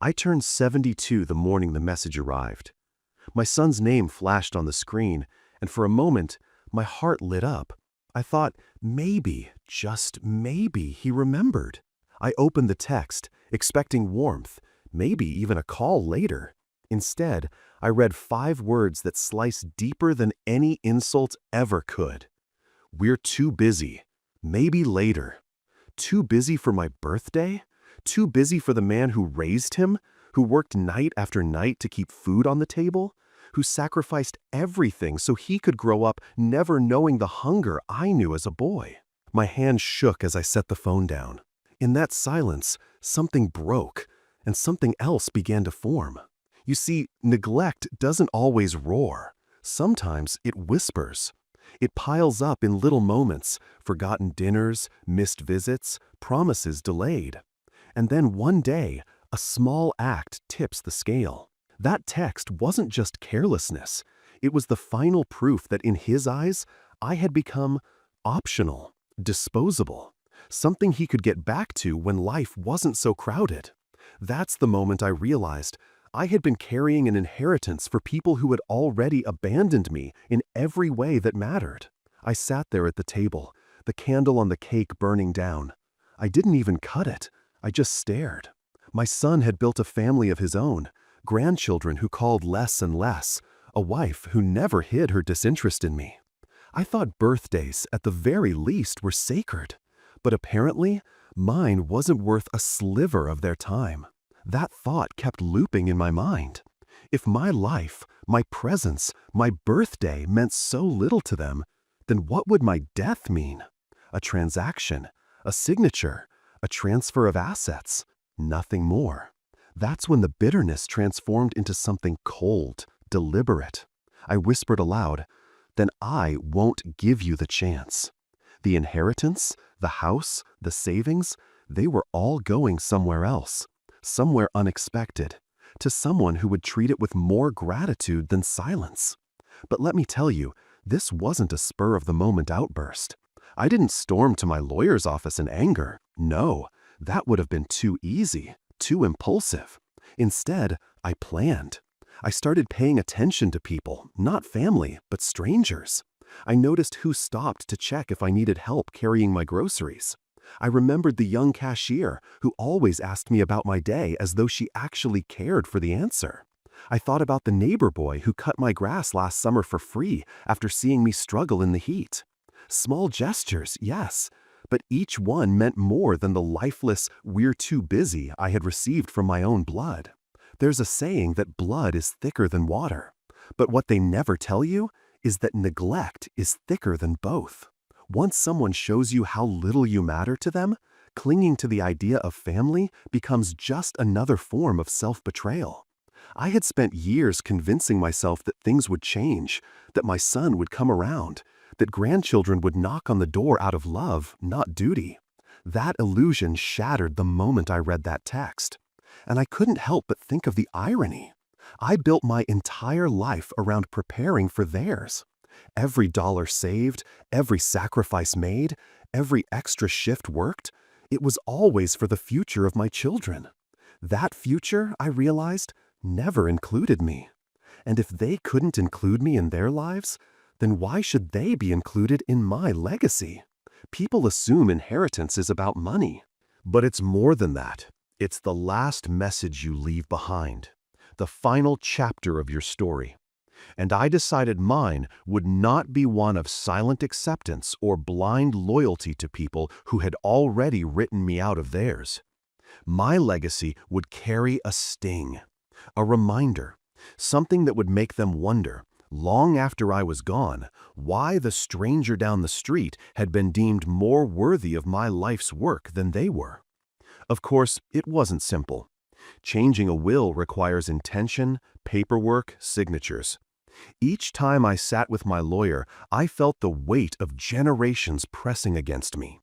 I turned 72 the morning the message arrived. My son's name flashed on the screen, and for a moment, my heart lit up. I thought, maybe, just maybe, he remembered. I opened the text, expecting warmth, maybe even a call later. Instead, I read 5 words that sliced deeper than any insult ever could. We're too busy. Maybe later. Too busy for my birthday? Too busy for the man who raised him, who worked night after night to keep food on the table, who sacrificed everything so he could grow up never knowing the hunger I knew as a boy. My hand shook as I set the phone down. In that silence, something broke, and something else began to form. You see, neglect doesn't always roar. Sometimes it whispers. It piles up in little moments, forgotten dinners, missed visits, promises delayed. And then one day, a small act tips the scale. That text wasn't just carelessness. It was the final proof that in his eyes, I had become optional, disposable, something he could get back to when life wasn't so crowded. That's the moment I realized I had been carrying an inheritance for people who had already abandoned me in every way that mattered. I sat there at the table, the candle on the cake burning down. I didn't even cut it. I just stared. My son had built a family of his own, grandchildren who called less and less, a wife who never hid her disinterest in me. I thought birthdays, at the very least, were sacred. But apparently, mine wasn't worth a sliver of their time. That thought kept looping in my mind. If my life, my presence, my birthday meant so little to them, then what would my death mean? A transaction, a signature, a transfer of assets, nothing more. That's when the bitterness transformed into something cold, deliberate. I whispered aloud, "Then I won't give you the chance." The inheritance, the house, the savings, they were all going somewhere else, somewhere unexpected, to someone who would treat it with more gratitude than silence. But let me tell you, this wasn't a spur-of-the-moment outburst. I didn't storm to my lawyer's office in anger. No, that would have been too easy, too impulsive. Instead, I planned. I started paying attention to people, not family, but strangers. I noticed who stopped to check if I needed help carrying my groceries. I remembered the young cashier who always asked me about my day as though she actually cared for the answer. I thought about the neighbor boy who cut my grass last summer for free after seeing me struggle in the heat. Small gestures, yes, but each one meant more than the lifeless "we're too busy" I had received from my own blood. There's a saying that blood is thicker than water, but what they never tell you is that neglect is thicker than both. Once someone shows you how little you matter to them, clinging to the idea of family becomes just another form of self-betrayal. I had spent years convincing myself that things would change, that my son would come around, that grandchildren would knock on the door out of love, not duty. That illusion shattered the moment I read that text. And I couldn't help but think of the irony. I built my entire life around preparing for theirs. Every dollar saved, every sacrifice made, every extra shift worked, it was always for the future of my children. That future, I realized, never included me. And if they couldn't include me in their lives, then why should they be included in my legacy? People assume inheritance is about money. But it's more than that. It's the last message you leave behind, the final chapter of your story. And I decided mine would not be one of silent acceptance or blind loyalty to people who had already written me out of theirs. My legacy would carry a sting, a reminder, something that would make them wonder, long after I was gone, why the stranger down the street had been deemed more worthy of my life's work than they were. Of course, it wasn't simple. Changing a will requires intention, paperwork, signatures. Each time I sat with my lawyer, I felt the weight of generations pressing against me.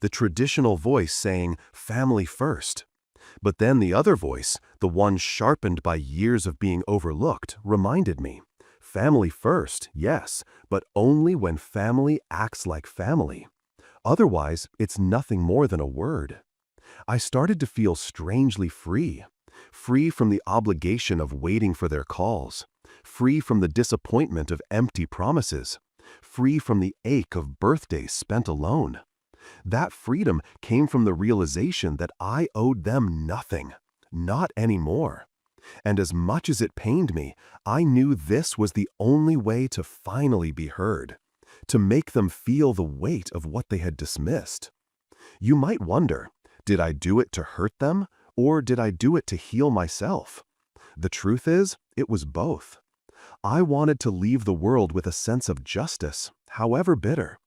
The traditional voice saying, "family first." But then the other voice, the one sharpened by years of being overlooked, reminded me, family first, yes, but only when family acts like family. Otherwise, it's nothing more than a word. I started to feel strangely free. free from the obligation of waiting for their calls, free from the disappointment of empty promises, free from the ache of birthdays spent alone. That freedom came from the realization that I owed them nothing, not anymore. And as much as it pained me, I knew this was the only way to finally be heard, to make them feel the weight of what they had dismissed. You might wonder, did I do it to hurt them, or did I do it to heal myself? The truth is, it was both. I wanted to leave the world with a sense of justice, however bitter.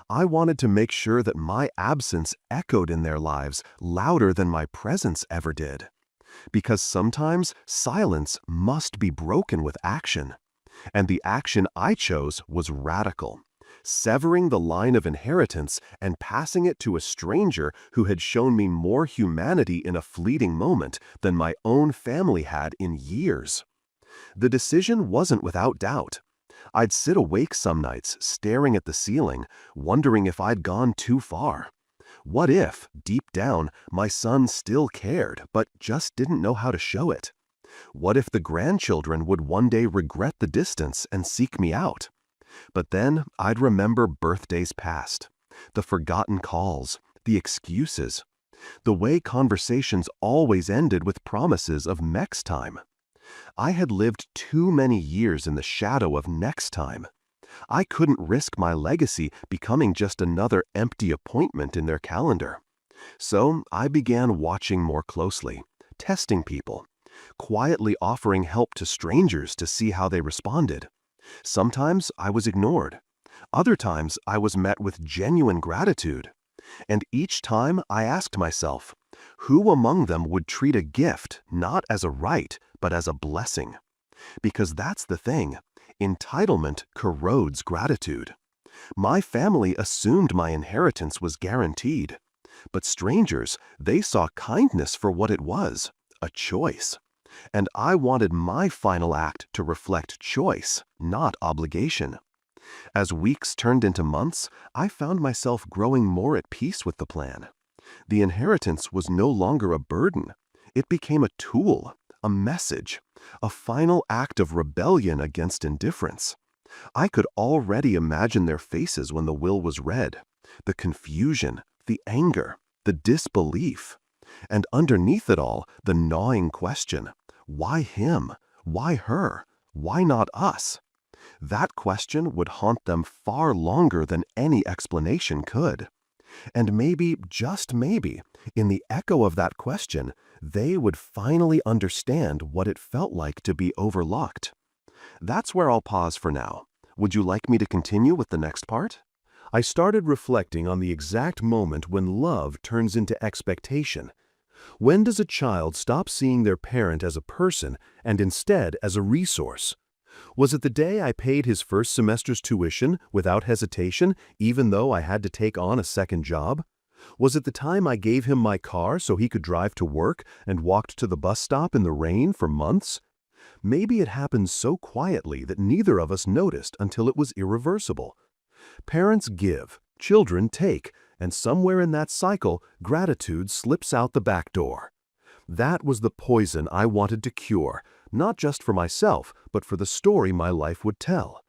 I wanted to make sure that my absence echoed in their lives louder than my presence ever did. Because sometimes silence must be broken with action. And the action I chose was radical, severing the line of inheritance and passing it to a stranger who had shown me more humanity in a fleeting moment than my own family had in years. The decision wasn't without doubt. I'd sit awake some nights, staring at the ceiling, wondering if I'd gone too far. What if, deep down, my son still cared, but just didn't know how to show it? What if the grandchildren would one day regret the distance and seek me out? But then I'd remember birthdays past, the forgotten calls, the excuses, the way conversations always ended with promises of next time. I had lived too many years in the shadow of next time. I couldn't risk my legacy becoming just another empty appointment in their calendar. So I began watching more closely, testing people, quietly offering help to strangers to see how they responded. Sometimes I was ignored. Other times I was met with genuine gratitude. And each time I asked myself, who among them would treat a gift not as a right, but as a blessing? Because that's the thing. Entitlement corrodes gratitude. My family assumed my inheritance was guaranteed. But strangers, they saw kindness for what it was, a choice. And I wanted my final act to reflect choice, not obligation. As weeks turned into months, I found myself growing more at peace with the plan. The inheritance was no longer a burden. It became a tool, a message, a final act of rebellion against indifference. I could already imagine their faces when the will was read, the confusion, the anger, the disbelief. And underneath it all, the gnawing question, why him? Why her? Why not us? That question would haunt them far longer than any explanation could. And maybe, just maybe, in the echo of that question, they would finally understand what it felt like to be overlooked. That's where I'll pause for now. Would you like me to continue with the next part? I started reflecting on the exact moment when love turns into expectation. When does a child stop seeing their parent as a person and instead as a resource? Was it the day I paid his first semester's tuition without hesitation, even though I had to take on a second job? Was it the time I gave him my car so he could drive to work and walked to the bus stop in the rain for months? Maybe it happened so quietly that neither of us noticed until it was irreversible. Parents give, children take, and somewhere in that cycle, gratitude slips out the back door. That was the poison I wanted to cure, not just for myself, but for the story my life would tell.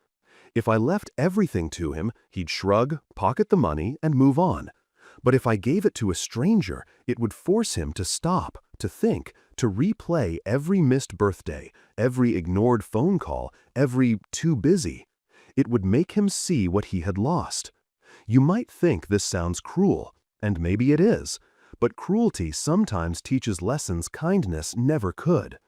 If I left everything to him, he'd shrug, pocket the money, and move on. But if I gave it to a stranger, it would force him to stop, to think, to replay every missed birthday, every ignored phone call, every too busy. It would make him see what he had lost. You might think this sounds cruel, and maybe it is, but cruelty sometimes teaches lessons kindness never could.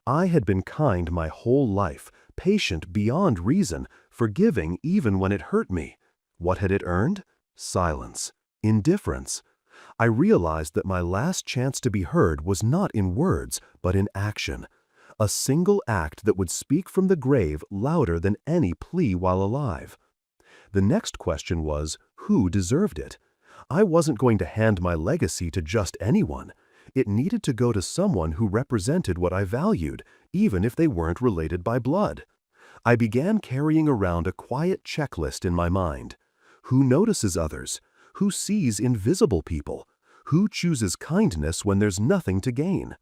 I had been kind my whole life, patient beyond reason, forgiving even when it hurt me. What had it earned? Silence. Indifference. I realized that my last chance to be heard was not in words, but in action. A single act that would speak from the grave louder than any plea while alive. The next question was, who deserved it? I wasn't going to hand my legacy to just anyone. It needed to go to someone who represented what I valued, even if they weren't related by blood. I began carrying around a quiet checklist in my mind. Who notices others? Who sees invisible people? Who chooses kindness when there's nothing to gain?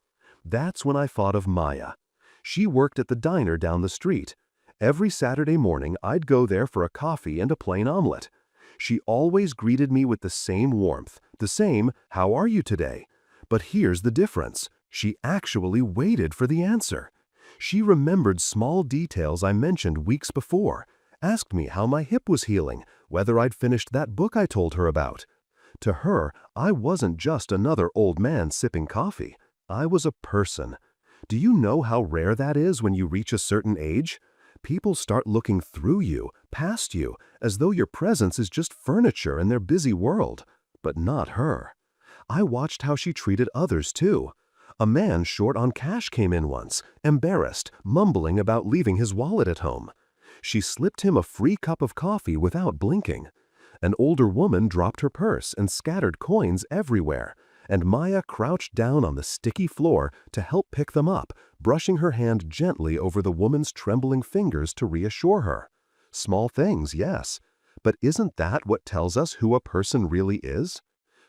That's when I thought of Maya. She worked at the diner down the street. Every Saturday morning, I'd go there for a coffee and a plain omelet. She always greeted me with the same warmth, the same, "How are you today?" But here's the difference. She actually waited for the answer. She remembered small details I mentioned weeks before, asked me how my hip was healing, whether I'd finished that book I told her about. To her, I wasn't just another old man sipping coffee. I was a person. Do you know how rare that is when you reach a certain age? People start looking through you, past you, as though your presence is just furniture in their busy world. But not her. I watched how she treated others too. A man short on cash came in once, embarrassed, mumbling about leaving his wallet at home. She slipped him a free cup of coffee without blinking. An older woman dropped her purse and scattered coins everywhere, and Maya crouched down on the sticky floor to help pick them up, brushing her hand gently over the woman's trembling fingers to reassure her. Small things, yes, but isn't that what tells us who a person really is?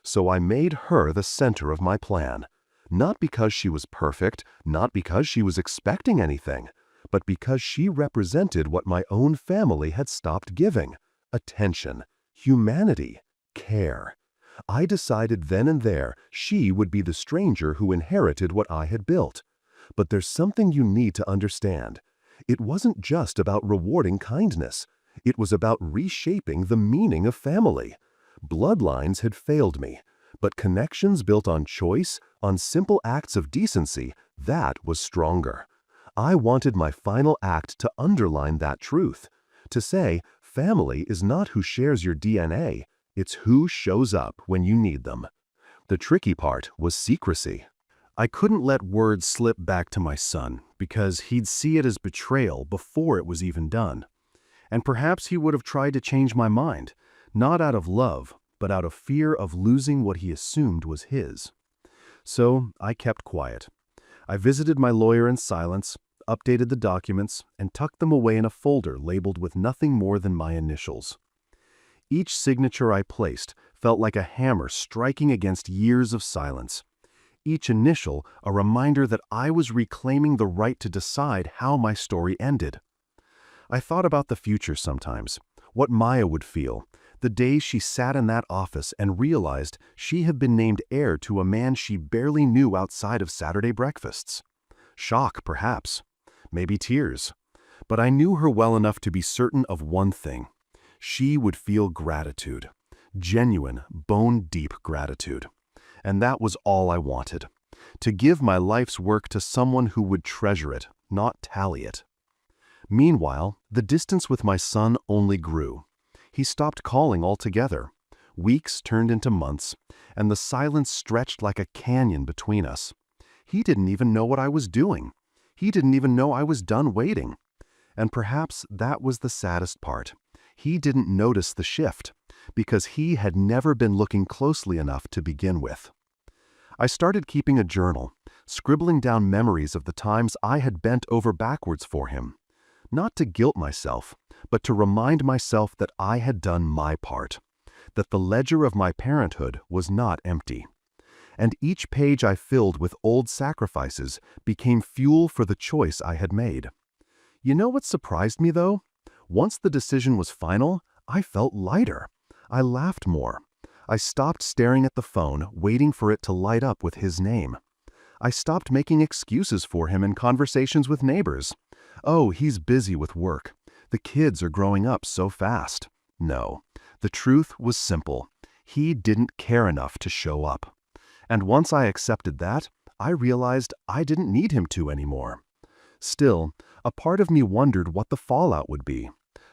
So I made her the center of my plan. Not because she was perfect, not because she was expecting anything, but because she represented what my own family had stopped giving: attention, humanity, care. I decided then and there she would be the stranger who inherited what I had built. But there's something you need to understand. It wasn't just about rewarding kindness. It was about reshaping the meaning of family. Bloodlines had failed me, but connections built on choice, on simple acts of decency, that was stronger. I wanted my final act to underline that truth, to say, family is not who shares your DNA, it's who shows up when you need them. The tricky part was secrecy. I couldn't let words slip back to my son, because he'd see it as betrayal before it was even done. And perhaps he would have tried to change my mind, not out of love, but out of fear of losing what he assumed was his. So I kept quiet. I visited my lawyer in silence, updated the documents, and tucked them away in a folder labeled with nothing more than my initials. Each signature I placed felt like a hammer striking against years of silence. Each initial a reminder that I was reclaiming the right to decide how my story ended. I thought about the future sometimes, what Maya would feel, the day she sat in that office and realized she had been named heir to a man she barely knew outside of Saturday breakfasts. Shock, perhaps. Maybe tears. But I knew her well enough to be certain of one thing. She would feel gratitude. Genuine, bone-deep gratitude. And that was all I wanted. To give my life's work to someone who would treasure it, not tally it. Meanwhile, the distance with my son only grew. He stopped calling altogether. Weeks turned into months, and the silence stretched like a canyon between us. He didn't even know what I was doing. He didn't even know I was done waiting. And perhaps that was the saddest part. He didn't notice the shift, because he had never been looking closely enough to begin with. I started keeping a journal, scribbling down memories of the times I had bent over backwards for him. Not to guilt myself, but to remind myself that I had done my part, that the ledger of my parenthood was not empty. And each page I filled with old sacrifices became fuel for the choice I had made. You know what surprised me, though? Once the decision was final, I felt lighter. I laughed more. I stopped staring at the phone, waiting for it to light up with his name. I stopped making excuses for him in conversations with neighbors. Oh, he's busy with work. The kids are growing up so fast. No, the truth was simple. He didn't care enough to show up. And once I accepted that, I realized I didn't need him to anymore. Still, a part of me wondered what the fallout would be.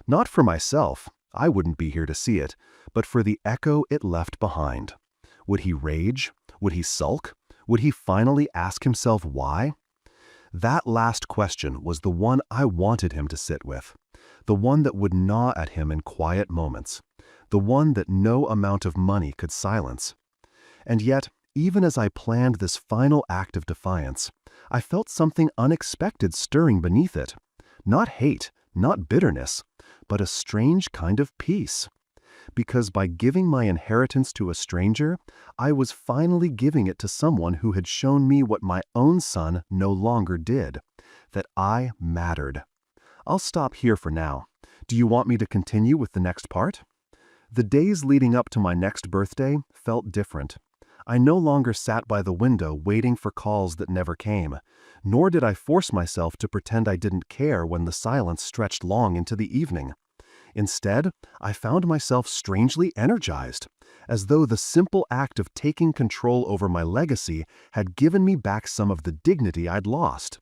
Not for myself, I wouldn't be here to see it, but for the echo it left behind. Would he rage? Would he sulk? Would he finally ask himself why? That last question was the one I wanted him to sit with, the one that would gnaw at him in quiet moments, the one that no amount of money could silence. And yet, even as I planned this final act of defiance, I felt something unexpected stirring beneath it. Not hate, not bitterness, but a strange kind of peace. Because by giving my inheritance to a stranger, I was finally giving it to someone who had shown me what my own son no longer did, that I mattered. I'll stop here for now. Do you want me to continue with the next part? The days leading up to my next birthday felt different. I no longer sat by the window waiting for calls that never came, nor did I force myself to pretend I didn't care when the silence stretched long into the evening. Instead, I found myself strangely energized, as though the simple act of taking control over my legacy had given me back some of the dignity I'd lost.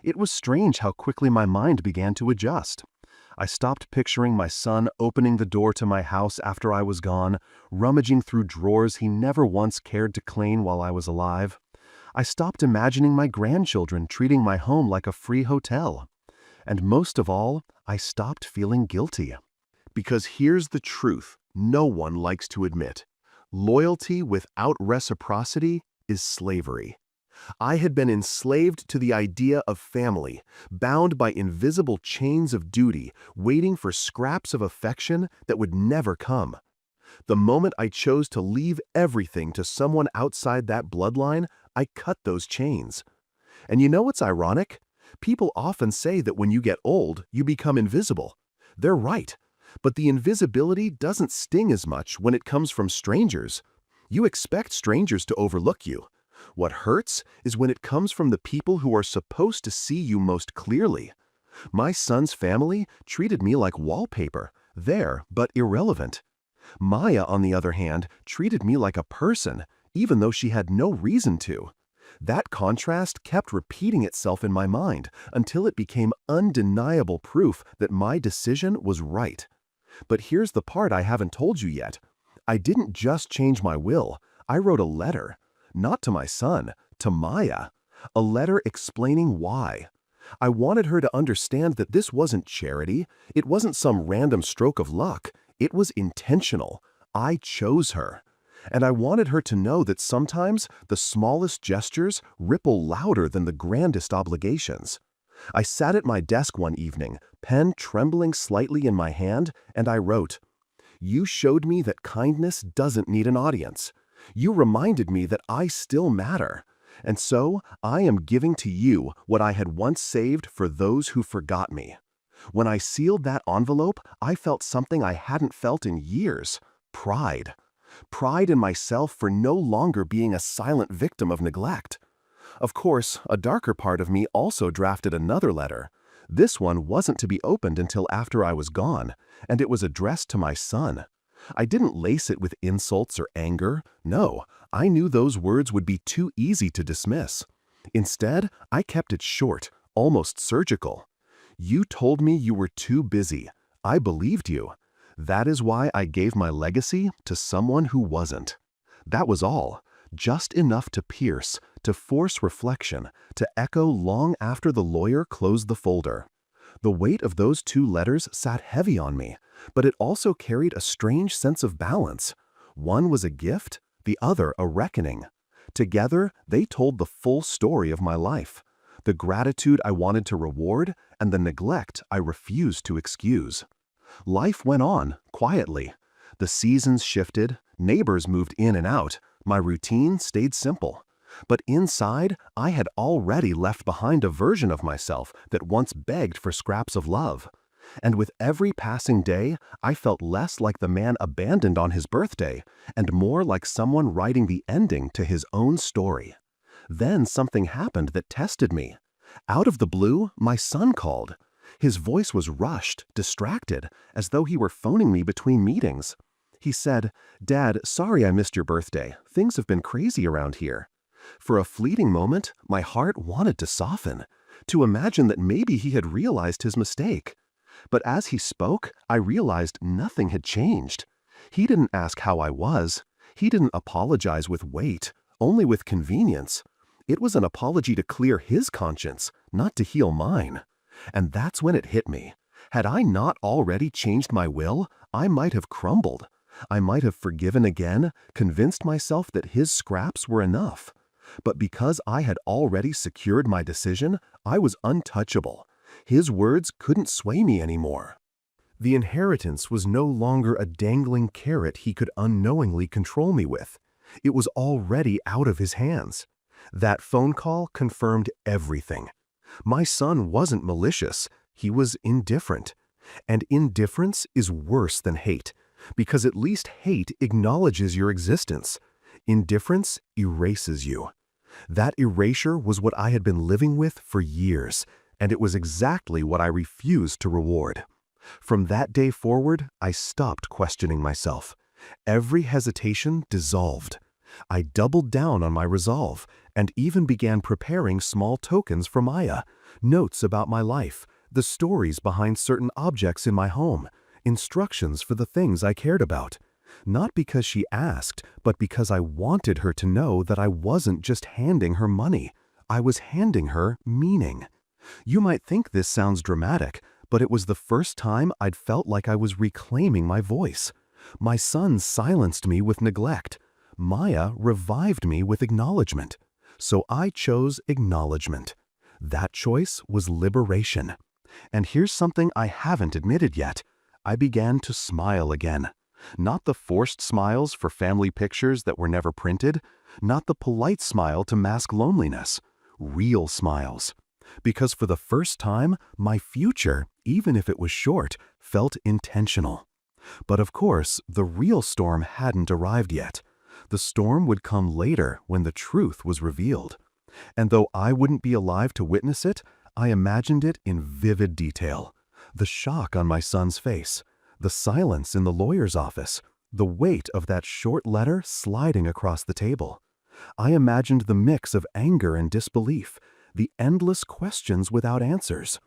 It was strange how quickly my mind began to adjust. I stopped picturing my son opening the door to my house after I was gone, rummaging through drawers he never once cared to clean while I was alive. I stopped imagining my grandchildren treating my home like a free hotel. And most of all, I stopped feeling guilty. Because here's the truth no one likes to admit. Loyalty without reciprocity is slavery. I had been enslaved to the idea of family, bound by invisible chains of duty, waiting for scraps of affection that would never come. The moment I chose to leave everything to someone outside that bloodline, I cut those chains. And you know what's ironic? People often say that when you get old, you become invisible. They're right. But the invisibility doesn't sting as much when it comes from strangers. You expect strangers to overlook you. What hurts is when it comes from the people who are supposed to see you most clearly. My son's family treated me like wallpaper, there but irrelevant. Maya, on the other hand, treated me like a person, even though she had no reason to. That contrast kept repeating itself in my mind until it became undeniable proof that my decision was right. But here's the part I haven't told you yet. I didn't just change my will. I wrote a letter. Not to my son, to Maya. A letter explaining why. I wanted her to understand that this wasn't charity. It wasn't some random stroke of luck. It was intentional. I chose her. And I wanted her to know that sometimes the smallest gestures ripple louder than the grandest obligations. I sat at my desk one evening, pen trembling slightly in my hand, and I wrote, "You showed me that kindness doesn't need an audience. You reminded me that I still matter. And so I am giving to you what I had once saved for those who forgot me." When I sealed that envelope, I felt something I hadn't felt in years: pride. Pride in myself for no longer being a silent victim of neglect. Of course, a darker part of me also drafted another letter. This one wasn't to be opened until after I was gone, and it was addressed to my son. I didn't lace it with insults or anger. No, I knew those words would be too easy to dismiss. Instead, I kept it short, almost surgical. You told me you were too busy. I believed you. That is why I gave my legacy to someone who wasn't. That was all, just enough to pierce, to force reflection, to echo long after the lawyer closed the folder. The weight of those two letters sat heavy on me, but it also carried a strange sense of balance. One was a gift, the other a reckoning. Together, they told the full story of my life, the gratitude I wanted to reward and the neglect I refused to excuse. Life went on, quietly. The seasons shifted, neighbors moved in and out, my routine stayed simple. But inside, I had already left behind a version of myself that once begged for scraps of love. And with every passing day, I felt less like the man abandoned on his birthday, and more like someone writing the ending to his own story. Then something happened that tested me. Out of the blue, my son called. His voice was rushed, distracted, as though he were phoning me between meetings. He said, "Dad, sorry I missed your birthday. Things have been crazy around here." For a fleeting moment, my heart wanted to soften, to imagine that maybe he had realized his mistake. But as he spoke, I realized nothing had changed. He didn't ask how I was. He didn't apologize with weight, only with convenience. It was an apology to clear his conscience, not to heal mine. And that's when it hit me. Had I not already changed my will, I might have crumbled. I might have forgiven again, convinced myself that his scraps were enough. But because I had already secured my decision, I was untouchable. His words couldn't sway me anymore. The inheritance was no longer a dangling carrot he could unknowingly control me with. It was already out of his hands. That phone call confirmed everything. My son wasn't malicious, he was indifferent. And indifference is worse than hate, because at least hate acknowledges your existence. Indifference erases you. That erasure was what I had been living with for years, and it was exactly what I refused to reward. From that day forward, I stopped questioning myself. Every hesitation dissolved. I doubled down on my resolve and even began preparing small tokens for Maya, notes about my life, the stories behind certain objects in my home, instructions for the things I cared about. Not because she asked, but because I wanted her to know that I wasn't just handing her money. I was handing her meaning. You might think this sounds dramatic, but it was the first time I'd felt like I was reclaiming my voice. My son silenced me with neglect. Maya revived me with acknowledgement. So I chose acknowledgement. That choice was liberation. And here's something I haven't admitted yet. I began to smile again. Not the forced smiles for family pictures that were never printed, not the polite smile to mask loneliness. Real smiles. Because for the first time, my future, even if it was short, felt intentional. But of course, the real storm hadn't arrived yet. The storm would come later when the truth was revealed. And though I wouldn't be alive to witness it, I imagined it in vivid detail. The shock on my son's face, the silence in the lawyer's office, the weight of that short letter sliding across the table. I imagined the mix of anger and disbelief, the endless questions without answers.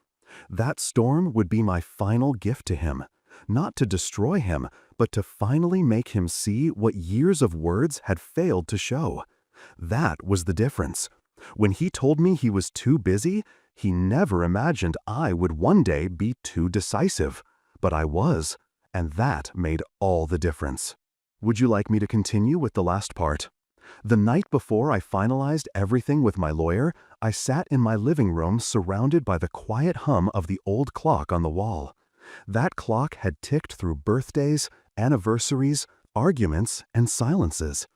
That storm would be my final gift to him, not to destroy him, but to finally make him see what years of words had failed to show. That was the difference. When he told me he was too busy, he never imagined I would one day be too decisive. But I was, and that made all the difference. Would you like me to continue with the last part? The night before I finalized everything with my lawyer, I sat in my living room surrounded by the quiet hum of the old clock on the wall. That clock had ticked through birthdays, anniversaries, arguments, and silences.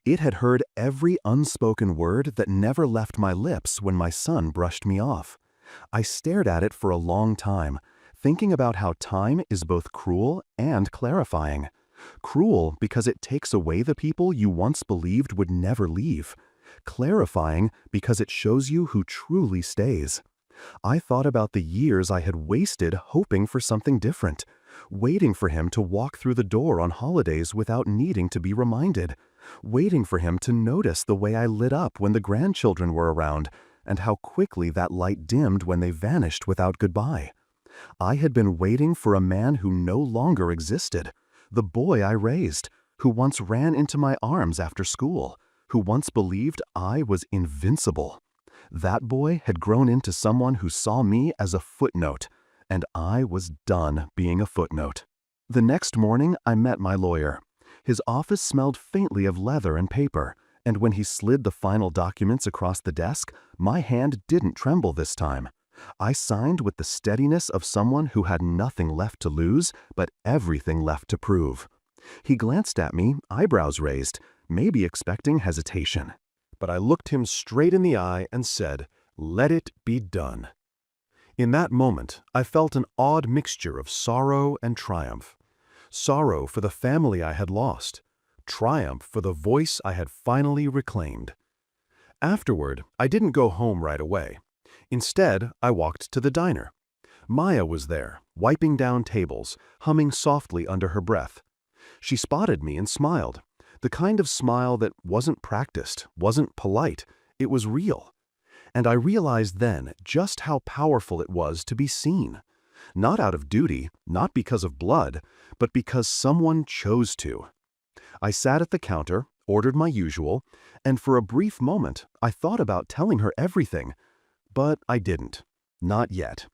It had heard every unspoken word that never left my lips when my son brushed me off. I stared at it for a long time, thinking about how time is both cruel and clarifying. Cruel because it takes away the people you once believed would never leave. Clarifying because it shows you who truly stays. I thought about the years I had wasted hoping for something different, waiting for him to walk through the door on holidays without needing to be reminded, waiting for him to notice the way I lit up when the grandchildren were around, and how quickly that light dimmed when they vanished without goodbye. I had been waiting for a man who no longer existed, the boy I raised, who once ran into my arms after school, who once believed I was invincible. That boy had grown into someone who saw me as a footnote, and I was done being a footnote. The next morning, I met my lawyer. His office smelled faintly of leather and paper, and when he slid the final documents across the desk, my hand didn't tremble this time. I signed with the steadiness of someone who had nothing left to lose, but everything left to prove. He glanced at me, eyebrows raised, maybe expecting hesitation. But I looked him straight in the eye and said, "Let it be done." In that moment, I felt an odd mixture of sorrow and triumph. Sorrow for the family I had lost, triumph for the voice I had finally reclaimed. Afterward, I didn't go home right away. Instead, I walked to the diner. Maya was there, wiping down tables, humming softly under her breath. She spotted me and smiled, the kind of smile that wasn't practiced, wasn't polite, it was real. And I realized then just how powerful it was to be seen. Not out of duty, not because of blood, but because someone chose to. I sat at the counter, ordered my usual, and for a brief moment I thought about telling her everything. But I didn't. Not yet.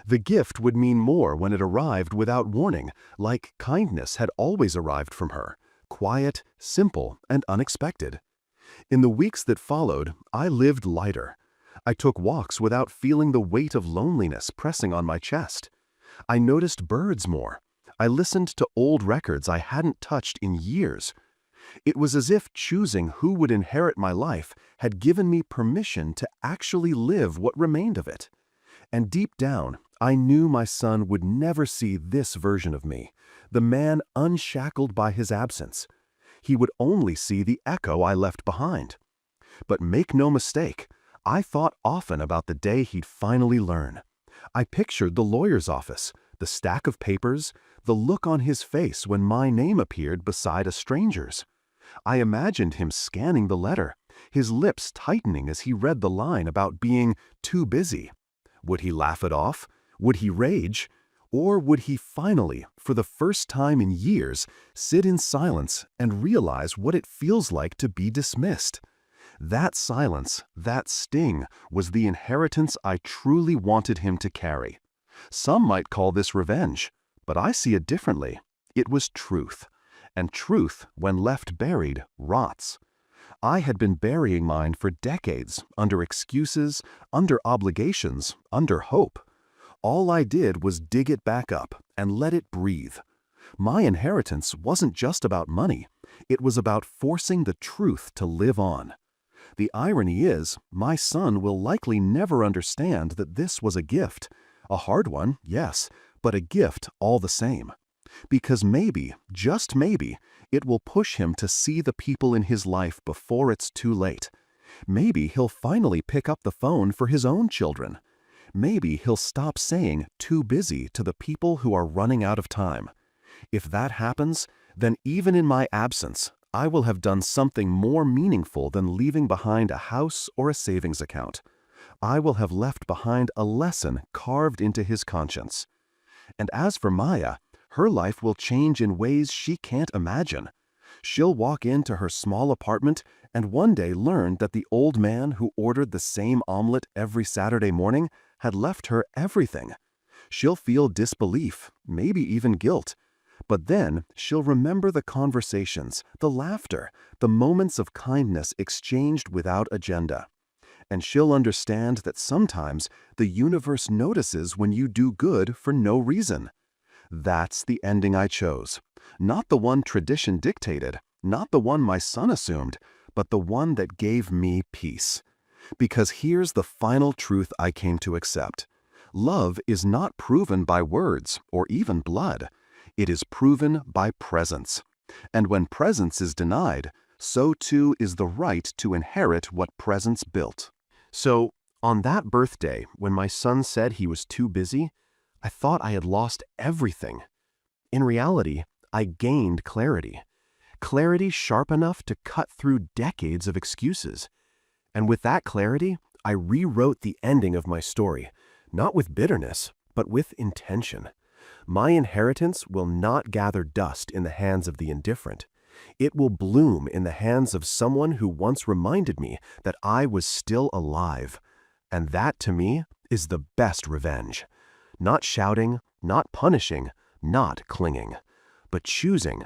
The gift would mean more when it arrived without warning, like kindness had always arrived from her, quiet, simple, and unexpected. In the weeks that followed, I lived lighter. I took walks without feeling the weight of loneliness pressing on my chest. I noticed birds more. I listened to old records I hadn't touched in years. It was as if choosing who would inherit my life had given me permission to actually live what remained of it. And deep down, I knew my son would never see this version of me, the man unshackled by his absence. He would only see the echo I left behind. But make no mistake, I thought often about the day he'd finally learn. I pictured the lawyer's office, the stack of papers, the look on his face when my name appeared beside a stranger's. I imagined him scanning the letter, his lips tightening as he read the line about being too busy. Would he laugh it off? Would he rage? Or would he finally, for the first time in years, sit in silence and realize what it feels like to be dismissed? That silence, that sting, was the inheritance I truly wanted him to carry. Some might call this revenge, but I see it differently. It was truth. And truth, when left buried, rots. I had been burying mine for decades, under excuses, under obligations, under hope. All I did was dig it back up and let it breathe. My inheritance wasn't just about money. It was about forcing the truth to live on. The irony is, my son will likely never understand that this was a gift. A hard one, yes, but a gift all the same. Because maybe, just maybe, it will push him to see the people in his life before it's too late. Maybe he'll finally pick up the phone for his own children. Maybe he'll stop saying "too busy" to the people who are running out of time. If that happens, then even in my absence, I will have done something more meaningful than leaving behind a house or a savings account. I will have left behind a lesson carved into his conscience. And as for Maya, her life will change in ways she can't imagine. She'll walk into her small apartment and one day learn that the old man who ordered the same omelet every Saturday morning had left her everything. She'll feel disbelief, maybe even guilt. But then she'll remember the conversations, the laughter, the moments of kindness exchanged without agenda. And she'll understand that sometimes the universe notices when you do good for no reason. That's the ending I chose. Not the one tradition dictated, not the one my son assumed, but the one that gave me peace. Because here's the final truth I came to accept. Love is not proven by words or even blood. It is proven by presence. And when presence is denied, so too is the right to inherit what presence built. So, on that birthday, when my son said he was too busy, I thought I had lost everything. In reality, I gained clarity. Clarity sharp enough to cut through decades of excuses. And with that clarity, I rewrote the ending of my story, not with bitterness, but with intention. My inheritance will not gather dust in the hands of the indifferent. It will bloom in the hands of someone who once reminded me that I was still alive. And that, to me, is the best revenge. Not shouting, not punishing, not clinging, but choosing